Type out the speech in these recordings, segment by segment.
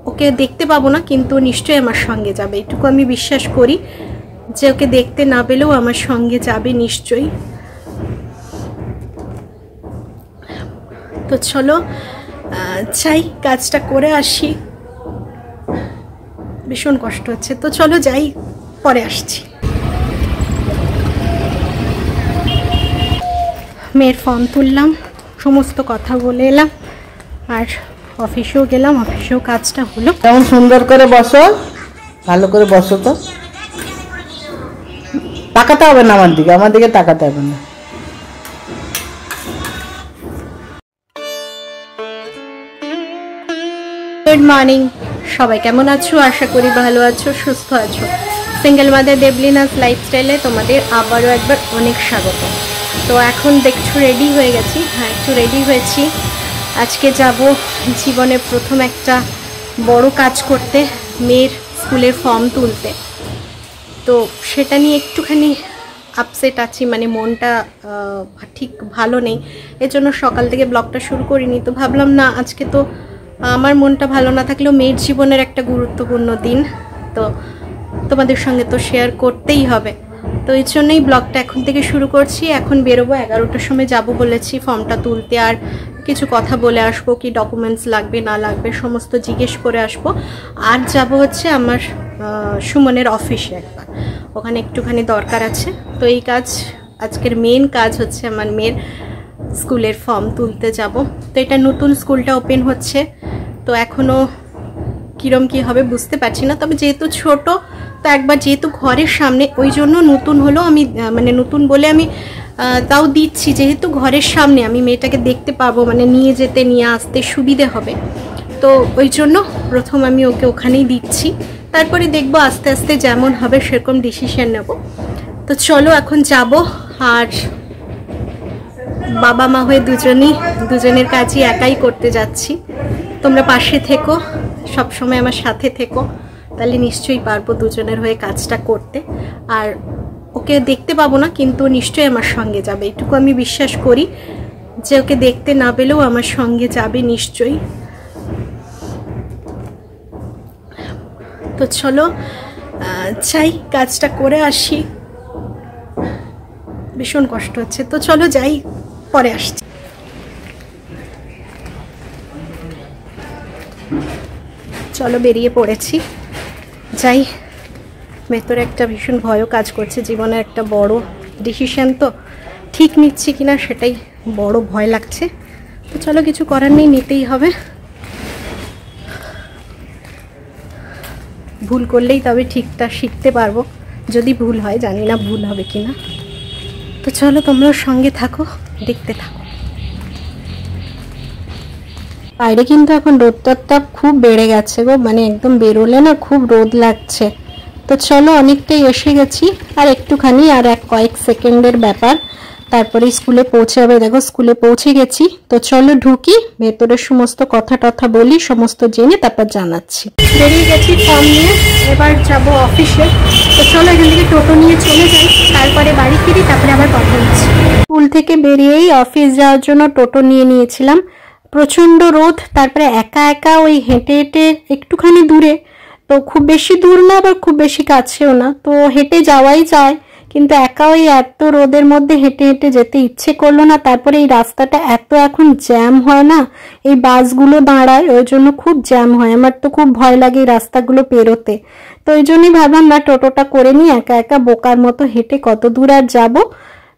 ওকে দেখতে পাবো না, কিন্তু নিশ্চয়ই আমার সঙ্গে যাবে, এটুকু আমি বিশ্বাস করি যে ওকে দেখতে না পেলেও আমার সঙ্গে যাবে নিশ্চয়ই। তো চলো যাই, কাজটা করে আসি, ভীষণ কষ্ট হচ্ছে। তো চলো যাই, পরে আসছি। মেয়ের ফর্ম তুললাম, সমস্ত কথা বলে এলাম, আর অফিসেও গেলাম, অফিসেও কাজটা হলো। তেমন সুন্দর করে বসো, ভালো করে বসো। তো তাকাতে হবে না আমার দিকে তাকাতে হবে না। গুড মর্নিং, সবাই কেমন আছো? আশা করি ভালো আছো, সুস্থ আছো। সিঙ্গেল মাদার দেবলিনাস লাইফস্টাইলে তোমাদের আবারও একবার অনেক স্বাগত। তো এখন দেখছো রেডি হয়ে গেছি, হ্যাঁ একটু রেডি হয়েছি। আজকে যাব জীবনে প্রথম একটা বড় কাজ করতে, মেয়ের স্কুলের ফর্ম তুলতে। তো সেটা নিয়ে একটুখানি আপসেট আছি, মানে মনটা ঠিক ভালো নেই, এজন্য সকাল থেকে ব্লগটা শুরু করিনি। তো ভাবলাম না, আজকে তো আমার মনটা ভালো না থাকলেও মেয়ের জীবনের একটা গুরুত্বপূর্ণ দিন, তো তোমাদের সঙ্গে তো শেয়ার করতেই হবে। তো এই জন্যই ব্লগটা এখন থেকে শুরু করছি। এখন বেরোবো, 11টার সময় যাব বলেছি ফর্মটা তুলতে, আর কিছু কথা বলে আসবো, কি ডকুমেন্টস লাগবে না লাগবে সমস্ত জিজ্ঞেস করে আসবো। আর যাব হচ্ছে আমার সুমনের অফিসে একবার, ওখানে একটুখানি দরকার আছে। তো এই কাজ, আজকের মেন কাজ হচ্ছে আমার মেয়ের স্কুলের ফর্ম তুলতে যাব। তো এটা নতুন স্কুলটা ওপেন হচ্ছে, তো এখনও কীরম কী হবে বুঝতে পারছি না। তবে যেহেতু ছোট, তো একবার যেহেতু ঘরের সামনে, ওই জন্য নতুন হলো, আমি মানে নতুন বলে আমি তাও দিচ্ছি, যেহেতু ঘরের সামনে আমি মেয়েটাকে দেখতে পাবো, মানে নিয়ে যেতে নিয়ে আসতে সুবিধে হবে। তো ওই জন্য প্রথম আমি ওকে ওখানেই দিচ্ছি, তারপরে দেখবো আস্তে আস্তে যেমন হবে সেরকম ডিসিশন নেব। তো চলো এখন যাব, আর বাবা মা হয়ে দুজনের কাজই একাই করতে যাচ্ছি। তোমরা পাশে থেকো, সবসময় আমার সাথে থেকো, তাহলে নিশ্চয়ই পারবো দুজনের হয়ে কাজটা করতে। আর ওকে দেখতে পাবো না, কিন্তু নিশ্চয়ই আমার সঙ্গে যাবে, এটুকু আমি বিশ্বাস করি যে ওকে দেখতে না পেলেও আমার সঙ্গে যাবে নিশ্চয়ই। তো চলো যাই, কাজটা করে আসি, ভীষণ কষ্ট হচ্ছে। তো চলো যাই, পরে আসছি। চলো বেরিয়ে পড়েছি, যাই। ভেতরে একটা ভীষণ ভয়ও কাজ করছে, জীবনের একটা বড় ডিসিশন, তো ঠিক নিচ্ছি কিনা সেটাই বড় ভয় লাগছে। তো চলো, কিছু করার নেই, নিতেই হবে। ভুল করলেই তবে ঠিকটা শিখতে পারবো, যদি ভুল হয়, জানি না ভুল হবে কিনা। তো চলো তোমরাও সঙ্গে থাকো, দেখতে থাকো। বাইরে কিন্তু এখন রোদটার তাপ খুব বেড়ে গেছে গো, মানে একদম বেরোলে না খুব রোদ লাগছে। তো চলো, অনেকটাই এসে গেছি, আর একটুখানি, আর কয়েক সেকেন্ডের ব্যাপার, তারপরে স্কুলে পৌঁছে যাবে। দেখো স্কুলে পৌঁছে গেছি। তো চলো ঢুকি, ভেতরে সমস্ত কথা টথা বলি, সমস্ত জেনে তারপর জানাচ্ছি। বেরিয়ে গেছি ফর্ম নিয়ে, এবার যাব অফিসে। তো চলো এখান থেকে টোটো নিয়ে চলে যাই, তারপরে বাড়ি ফিরি, তারপরে আবার কথা হচ্ছে। স্কুল থেকে বেরিয়েই অফিস যাওয়ার জন্য টোটো নিয়ে নিয়েছিলাম। প্রচণ্ড রোদ, তারপরে একা একা ওই হেঁটে হেঁটে একটুখানি দূরে, তো খুব বেশি দূর না আবার খুব বেশি কাছেও না, তো হেঁটে যাওয়াই যায়, কিন্তু একা ওই এত রোদের মধ্যে হেঁটে হেঁটে যেতে ইচ্ছে করলো না। তারপরে এই রাস্তাটা এত এখন জ্যাম হয় না, এই বাসগুলো দাঁড়ায়, ওই জন্য খুব জ্যাম হয়, আমার তো খুব ভয় লাগে এই রাস্তাগুলো পেরোতে। তো ওই জন্যই ভাবলাম না, টোটোটা করে নিই, একা একা বোকার মতো হেঁটে কত দূর আর যাবো।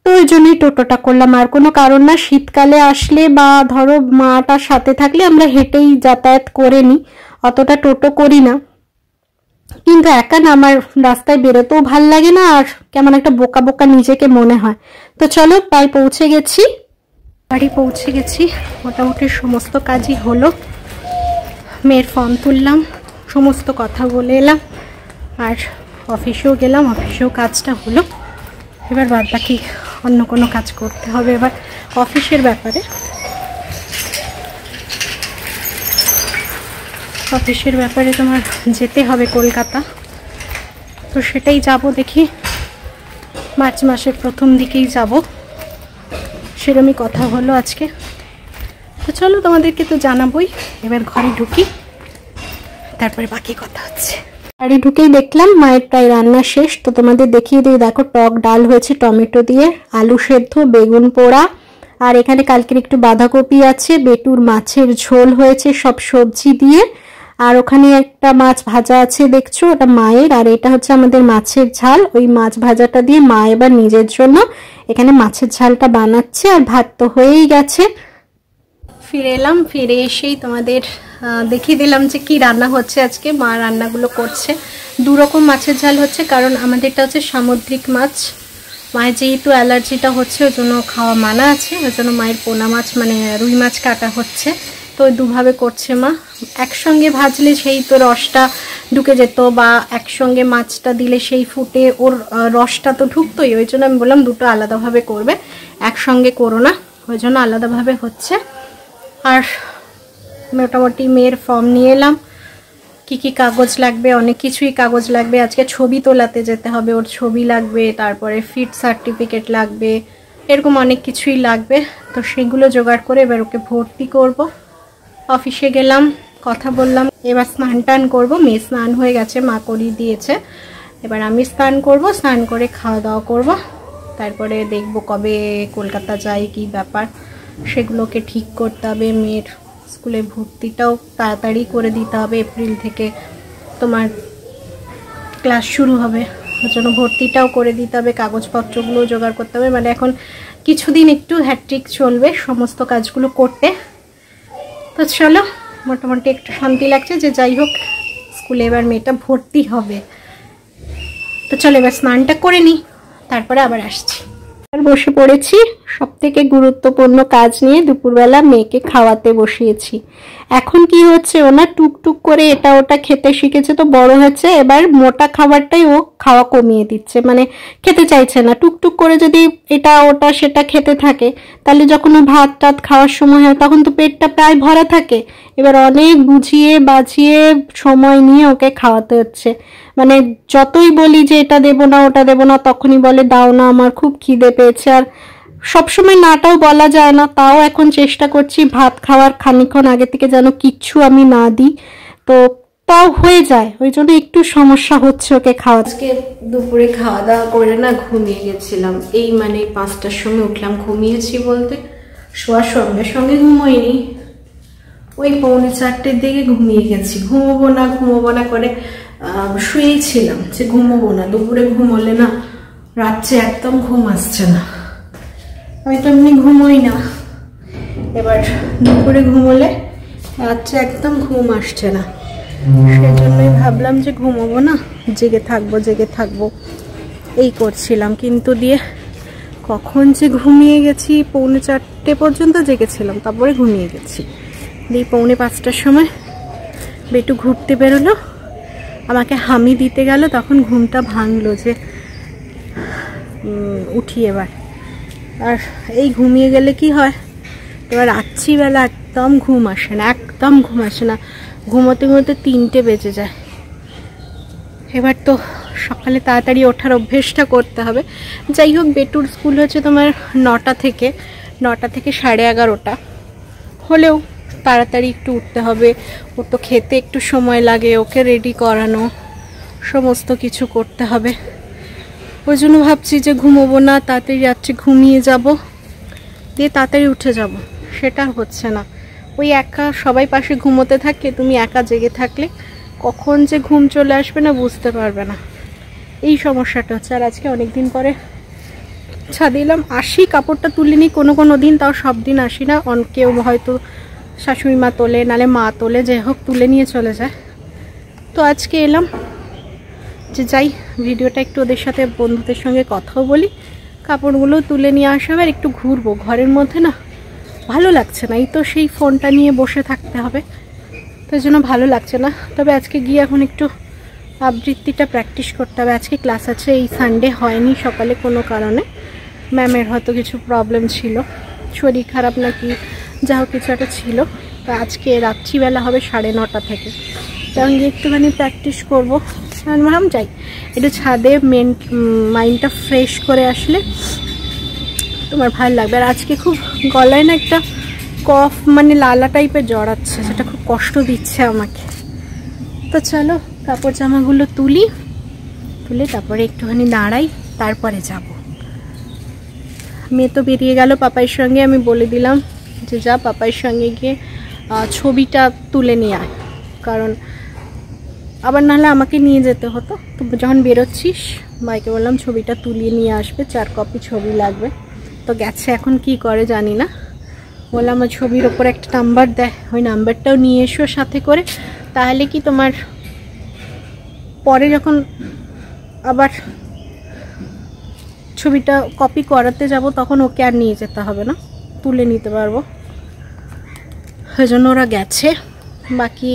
তো ওই জন্যই টোটোটা করলাম, আর কোনো কারণ না। শীতকালে আসলে বা ধরো মাটার সাথে থাকলে আমরা হেঁটেই যাতায়াত করে নিই, অতটা টোটো করি না। কিন্তু একা না, আমার রাস্তায় বেরোতেও ভাল লাগে না, আর কেমন একটা বোকা বোকা নিজেকে মনে হয়। তো চলো, প্রায় পৌঁছে গেছি, বাড়ি পৌঁছে গেছি। মোটামুটি সমস্ত কাজই হলো, মেয়ের ফর্ম তুললাম, সমস্ত কথা বলে এলাম, আর অফিসেও গেলাম, অফিসেও কাজটা হলো। এবার বাদ বাকি অন্য কোনো কাজ করতে হবে এবার অফিসের ব্যাপারে। তোমার যেতে হবে কলকাতা, তো সেটাই যাব, দেখি মার্চ মাসের প্রথম দিকেই যাব, সেরকমই কথা হলো আজকে। তো চলো তোমাদেরকে তো জানাবোই। এবার ঘরে ঢুকি, তারপরে বাকি কথা হচ্ছে। বাড়ি ঢুকেই দেখলাম মায়ের প্রায় রান্না শেষ। তো তোমাদের দেখিয়ে দিই, দেখো টক ডাল হয়েছে টমেটো দিয়ে, আলু সেদ্ধ, বেগুন পোড়া, আর এখানে কালকের একটু বাঁধাকপি আছে, বেটুর মাছের ঝোল হয়েছে সব সবজি দিয়ে, আর ওখানে একটা মাছ ভাজা আছে দেখছো, ওটা মায়ের, আর এটা হচ্ছে আমাদের মাছের ঝাল। ওই মাছ ভাজাটা দিয়ে মা এবার নিজের জন্য এখানে মাছের ঝালটা বানাচ্ছে, আর ভাত তো হয়েই গেছে। ফিরে এলাম, ফিরে এসেই তোমাদের দেখিয়ে দিলাম যে কি রান্না হচ্ছে আজকে। মা রান্নাগুলো করছে, দু রকম মাছের ঝাল হচ্ছে, কারণ আমাদেরটা হচ্ছে সামুদ্রিক মাছ। মায়ের যেহেতু অ্যালার্জিটা হচ্ছে ওই জন্য খাওয়া মানা আছে, ওই জন্য মায়ের পোনা মাছ মানে রুই মাছ কাটা হচ্ছে। তো দুভাবে করছে মা, একসঙ্গে ভাজলে সেই তো রসটা ঢুকে যেত, বা একসঙ্গে মাছটা দিলে সেই ফুটে ওর রসটা তো ঢুকতোই। ওই জন্য আমি বললাম দুটো আলাদাভাবে করবে, একসঙ্গে করো না, ওই জন্য আলাদাভাবে হচ্ছে। আর মোটামুটি মেয়ের ফর্ম নিয়ে এলাম, কি কি কাগজ লাগবে, অনেক কিছুই কাগজ লাগবে। আজকে ছবি তোলাতে যেতে হবে, ওর ছবি লাগবে, তারপরে ফিট সার্টিফিকেট লাগবে, এরকম অনেক কিছুই লাগবে। তো সেগুলো জোগাড় করে এবার ওকে ভর্তি করব। অফিসে গেলাম, কথা বললাম, এবার স্নান টান করবো। মেয়ে স্নান হয়ে গেছে, মা করিয়ে দিয়েছে, এবার আমি স্নান করব, স্নান করে খাওয়া দাওয়া করব, তারপরে দেখব কবে কলকাতা যাই, কি ব্যাপার সেগুলোকে ঠিক করতে হবে। মেয়ের স্কুলে ভর্তিটাও তাড়াতাড়ি করে দিতে হবে, এপ্রিল থেকে তোমার ক্লাস শুরু হবে, ওর জন্য ভর্তিটাও করে দিতে হবে, কাগজপত্রগুলো জোগাড় করতে হবে। মানে এখন কিছুদিন একটু হ্যাট্রিক চলবে সমস্ত কাজগুলো করতে। তো চলো, মোটামুটি একটু শান্তি লাগছে যে যাই হোক স্কুলে এবার মেয়েটা ভর্তি হবে। তো চলো এবার স্নানটা করে নিই, তারপরে আবার আসছি। বসে পড়েছি সব থেকে গুরুত্বপূর্ণ কাজ নিয়ে, দুপুরবেলা মেয়েকে খাওয়াতে বসিয়েছি। এখন কি হচ্ছে, ও না টুকটুক করে এটা ওটা খেতে শিখেছে, তো বড় হয়েছে, এবার মোটা খাবারটাই ও খাওয়া কমিয়ে দিচ্ছে, মানে খেতে চাইছে না। টুকটুক করে যদি এটা ওটা সেটা খেতে থাকে, তাহলে যখন ও ভাত টাত খাওয়ার সময় হয় তখন তো পেটটা প্রায় ভরা থাকে। এবার অনেক বুঝিয়ে বাজিয়ে সময় নিয়ে ওকে খাওয়াতে হচ্ছে। মানে যতই বলি যে এটা দেবো না ওটা দেবো না, তখনই বলে দাও না, আমার খুব খিদে পেয়েছে। আর সবসময় নাটাও বলা যায় না, তাও এখন চেষ্টা করছি ভাত খাওয়ার খানিকক্ষণ আগে থেকে যেন কিচ্ছু আমি না দিই, তো তাও হয়ে যায়। ওই জন্য একটু সমস্যা হচ্ছে ওকে খাওয়া। আজকে দুপুরে খাওয়া দাওয়া করে না ঘুমিয়ে গেছিলাম, এই মানে 5টার সময় উঠলাম। ঘুমিয়েছি বলতে শোয়ার সঙ্গে সঙ্গে ঘুমোইনি, ওই 3:45-4টের দিকে ঘুমিয়ে গেছি। ঘুমোবো না করে শুয়েছিলাম যে ঘুমোবো না, দুপুরে ঘুমোলে না রাত্রে একদম ঘুম আসছে না, আমি তো এমনি ঘুমোই না, এবার দুপুরে ঘুমোলে রাত্রে একদম ঘুম আসছে না, সেই জন্যই ভাবলাম যে ঘুমোবো না, জেগে থাকবো এই করছিলাম। কিন্তু দিয়ে কখন যে ঘুমিয়ে গেছি, 4:45 পর্যন্ত জেগেছিলাম, তারপরে ঘুমিয়ে গেছি। দিয়ে 4:45টার সময় বেটু ঘুরতে বেরোলো, আমাকে হামি দিতে গেল, তখন ঘুমটা ভাঙলো যে উঠি এবার। আর এই ঘুমিয়ে গেলে কি হয়, এবার রাত্রিবেলা একদম ঘুম আসে না, ঘুমোতে 3টে বেজে যায়। এবার তো সকালে তাড়াতাড়ি ওঠার অভ্যেসটা করতে হবে। যাই হোক, বেটুর স্কুল হচ্ছে তোমার 9টা থেকে 11:30 হলেও তাড়াতাড়ি একটু উঠতে হবে, ওর তো খেতে একটু সময় লাগে, ওকে রেডি করানো সমস্ত কিছু করতে হবে। ওই জন্য ভাবছি যে ঘুমোবো না, তাড়াতাড়ি রাত্রে ঘুমিয়ে যাব, দিয়ে তাড়াতাড়ি উঠে যাব। সেটা হচ্ছে না, ওই একা সবাই পাশে ঘুমোতে থাকে, তুমি একা জেগে থাকলে কখন যে ঘুম চলে আসবে না বুঝতে পারবে না, এই সমস্যাটা হচ্ছে। আর আজকে অনেকদিন পরে ছাদে এলাম, আসি কাপড়টা তুলে নিই কোনো দিন, তাও সব দিন আসি না, কেউ হয়তো শাশুড়ি মা তোলে, নালে মা তোলে, যাই হোক তুলে নিয়ে চলে যায়। তো আজকে এলাম যে যাই ভিডিওটা একটু ওদের সাথে বন্ধুদের সঙ্গে কথাও বলি, কাপড়গুলো তুলে নিয়ে আসবে, আর একটু ঘুরবো। ঘরের মধ্যে না ভালো লাগছে না, এই তো সেই ফোনটা নিয়ে বসে থাকতে হবে, তো এই জন্য ভালো লাগছে না। তবে আজকে গিয়ে এখন একটু আবৃত্তিটা প্র্যাকটিস করতে হবে। আজকে ক্লাস আছে, এই সানডে হয়নি সকালে কোনো কারণে, ম্যামের হয়তো কিছু প্রবলেম ছিল, শরীর খারাপ নাকি যা হোক কিছু একটা ছিল। তো আজকে রাত্রিবেলা হবে 9:30 থেকে, তখন গিয়ে একটুখানি প্র্যাকটিস করবো। আর ভাবলাম যাই একটু ছাদে মাইন্ডটা ফ্রেশ করে আসলে তোমার ভালো লাগবে। আর আজকে খুব গলায় না একটা কফ, মানে লালা টাইপের জ্বর আছে, সেটা খুব কষ্ট দিচ্ছে আমাকে। তো তো চলো কাপড় জামাগুলো তুলে তারপরে একটুখানি দাঁড়াই, তারপরে যাব। মেয়ে তো বেরিয়ে গেল পাপাইয়ের সঙ্গে, আমি বলে দিলাম যে যা পাপাইয়ের সঙ্গে গিয়ে ছবিটা তুলে নিয়ে আয়, কারণ আবার নাহলে আমাকে নিয়ে যেতে হতো। তো যখন বেরোচ্ছিস মাইকে বললাম ছবিটা তুলিয়ে নিয়ে আসবে, 4 কপি ছবি লাগবে। তো গেছে, এখন কি করে জানি না। বললাম ওই ছবির ওপর একটা নাম্বার দেয়, ওই নাম্বারটাও নিয়ে এসো সাথে করে, তাহলে কি তোমার পরে যখন আবার ছবিটা কপি করাতে যাব তখন ওকে আর নিয়ে যেতে হবে না, তুলে নিতে পারবো। ওই জন্য ওরা গেছে, বাকি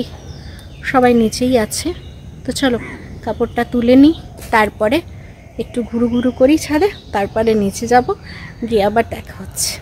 সবাই নিচেই আছে। তো চলো কাপড়টা তুলে নিই, তারপরে একটু ঘুরু ঘুরু করি ছাদে, তারপরে নিচে যাব, গিয়ে আবার দেখা হচ্ছে।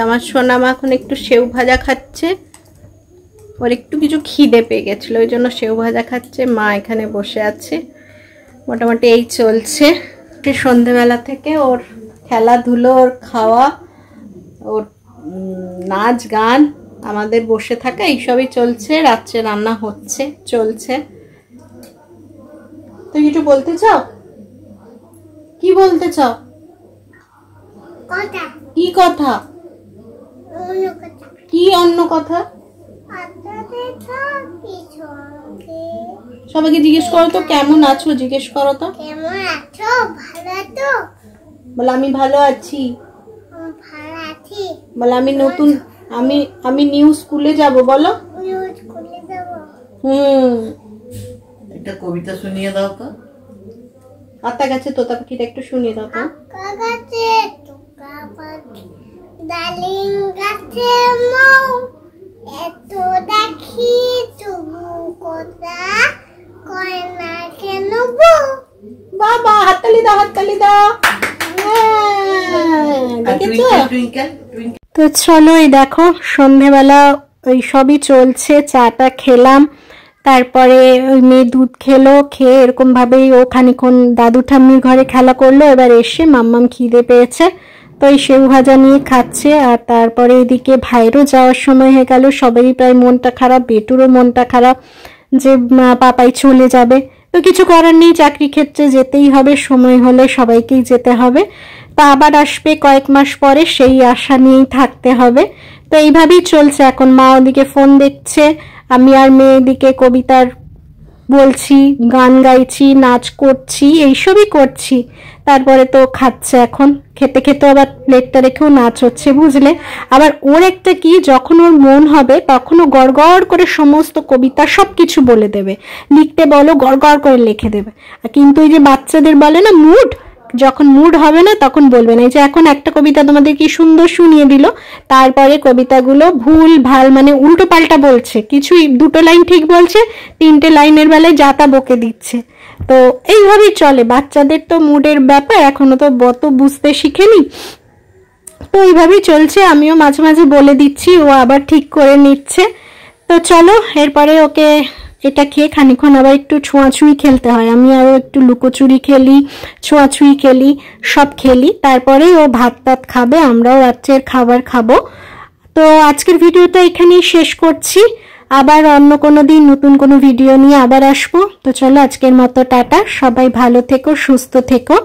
আমার সোনামা এখন একটু সেউ ভাজা খাচ্ছে, ওর একটু কিছু খিদে পেয়ে গেছিলো, ওই জন্য সেউ ভাজা খাচ্ছে। মা এখানে বসে আছে, মোটামুটি এই চলছে সন্ধেবেলা থেকে। ওর খেলাধুলো, ওর খাওয়া, ওর নাচ গান, আমাদের বসে থাকা, এইসবই চলছে। রাত্রে রান্না হচ্ছে, চলছে। তুই কিছু বলতে চাও? কি বলতে চাও? কি কথা? কি অন্য কথা? সবাইকে জিজ্ঞেস করো তো কেমন আছো, জিজ্ঞেস করো তো কেমন আছো, ভালো আছো? বলে আমি ভালো আছি। বলে আমি নতুন, আমি নিউ স্কুলে যাব। বলো একটা কবিতা শুনিয়ে দাও তো। আত্মা গাছে তোতা পাখিটা একটু শুনিয়ে দাও তো। ডালিম গাছে মৌ এত দেখি তবু কথা কয় না কেন বউ। বাবা হাততালি দাও, হাততালি দাও। তো চলো, এই দেখো সন্ধেবেলা ওই সবই চলছে। চাটা খেলাম, তারপরে ওই মেয়ে দুধ খেলো, খেয়ে এরকম ভাবেই ও খানিক্ষণ দাদু ঠাম্মির ঘরে খেলা করলো। এবার এসে মাম্মাম খিদে পেয়েছে, তো এই সেউ ভাজা নিয়ে খাচ্ছে। আর তারপরে এদিকে ভাইয়েরও যাওয়ার সময় হয়ে গেল, সবারই প্রায় মনটা খারাপ, বেটুরও মনটা খারাপ যে পাপাই চলে যাবে। তো কিছু করার নেই, চাকরি ক্ষেত্রে যেতেই হবে, সময় হলে সবাইকেই যেতে হবে। তা আবার আসবে কয়েক মাস পরে, সেই আশা নিয়েই থাকতে হবে। তো এইভাবেই চলছে। এখন মা ওদিকে ফোন দেখছে, আমি আর মেয়ে এদিকে কবিতার বলছি, গান গাইছি, নাচ করছি, এইসবই করছি। তারপরে তো খাচ্ছে, এখন খেতে খেতে আবার প্লেটটা রেখেও নাচ হচ্ছে, বুঝলে। আবার ওর একটা কি, যখন ওর মন হবে তখন ও গড় গড় করে সমস্ত কবিতা সব কিছু বলে দেবে, লিখতে বলো গড় গড় করে লিখে দেবে। কিন্তু এই যে বাচ্চাদের বলে না মুড, যখন মুড হবে না তখন বলবে না। এই যে এখন একটা কবিতা তোমাদের কি সুন্দর শুনিয়ে দিল, তারপরে কবিতাগুলো ভুল ভাল মানে উল্টো পাল্টা বলছে, কিছুই 2 লাইন ঠিক বলছে, 3টে লাইনের বেলায় যাতা বকে দিচ্ছে। তো এইভাবেই চলে, বাচ্চাদের তো মুডের ব্যাপার, এখনো তো বত বুঝতে শিখেনি। তো এইভাবেই চলছে, আমিও মাঝে মাঝে বলে দিচ্ছি, ও আবার ঠিক করে নিচ্ছে। তো চলো এরপরে ওকে এটা খেয়ে খানিক্ষণ আবার একটু ছোঁয়াছুঁই খেলতে হয়, আমি আরও একটু লুকোচুরি খেলি, ছোঁয়াছুঁই খেলি, সব খেলি। তারপরে ও ভাত টাত খাবে, আমরাও রাত্রের খাবার খাবো। তো আজকের ভিডিওটা এখানেই শেষ করছি, আবার অন্য কোনো দিন নতুন কোনো ভিডিও নিয়ে আবার আসবো। তো চলো আজকের মতো টাটা, সবাই ভালো থেকো, সুস্থ থেকো।